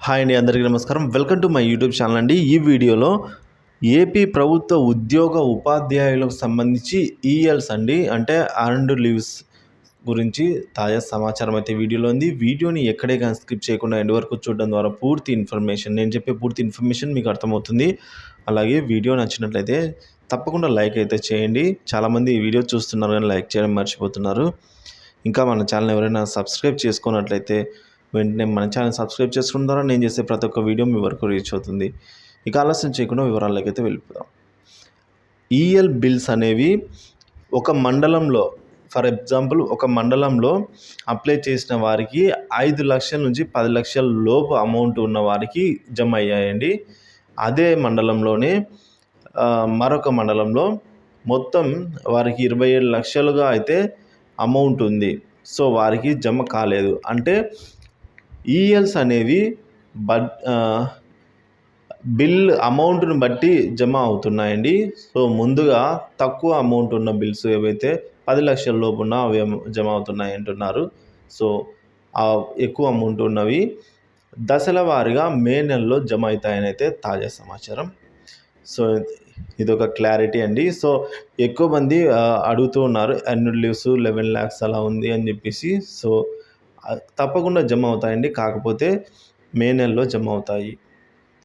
Hi అండి, అందరికీ నమస్కారం. Welcome to my YouTube channel అండి. ఈ వీడియోలో ఏపీ ప్రభుత్వ ఉద్యోగ ఉపాధ్యాయులకు సంబంధించి ఈఎల్స్ అండి, అంటే అర్న్డ్ లీవ్స్ గురించి తాజా సమాచారం అయితే వీడియోలో ఉంది. వీడియోని ఎక్కడే కానీ స్కిప్ చేయకుండా ఎండ్ వరకు చూడడం ద్వారా నేను చెప్పే పూర్తి ఇన్ఫర్మేషన్ మీకు అర్థమవుతుంది. అలాగే వీడియో నచ్చినట్లయితే తప్పకుండా లైక్ అయితే చేయండి. చాలామంది ఈ వీడియో చూస్తున్నారు కానీ లైక్ చేయడం మర్చిపోతున్నారు. ఇంకా మన ఛానల్ ఎవరైనా సబ్స్క్రైబ్ చేసుకున్నట్లయితే వెంటనే మన ఛానల్ సబ్స్క్రైబ్ చేసుకోవడం ద్వారా నేను చేసే ప్రతి ఒక్క వీడియో మీ వరకు రీచ్ అవుతుంది. ఇక ఆలస్యం చేయకుండా వివరాల్లోకి అయితే వెళ్ళిపోదాం. ఈఎల్ బిల్స్ అనేవి ఒక మండలంలో, ఫర్ ఎగ్జాంపుల్ ఒక మండలంలో అప్లై చేసిన వారికి 5 లక్షల నుంచి 10 లక్షల లోపు అమౌంట్ ఉన్న వారికి జమ అయ్యాయండి. అదే మండలంలోనే మరొక మండలంలో మొత్తం వారికి 27 లక్షలుగా అయితే అమౌంట్ ఉంది. సో వారికి జమ కాలేదు. అంటే ఈఎల్స్ అనేవి బిల్ అమౌంట్ను బట్టి జమ అవుతున్నాయండి. సో ముందుగా తక్కువ అమౌంట్ ఉన్న బిల్స్ ఏవైతే 10 లక్షల లోపు ఉన్న అవి జమ అవుతున్నాయి అంటున్నారు. సో ఎక్కువ అమౌంట్ ఉన్నవి దశల వారీగా మే నెలలో జమ అవుతాయని అయితే తాజా సమాచారం. సో ఇదొక క్లారిటీ అండి. సో ఎక్కువ మంది అడుగుతూ ఉన్నారు, అన్యువల్ లీవ్స్ 11 lakhs అలా ఉంది అని చెప్పేసి. సో తప్పకుండా జమ అవుతాయండి, కాకపోతే మే నెలలో జమ అవుతాయి.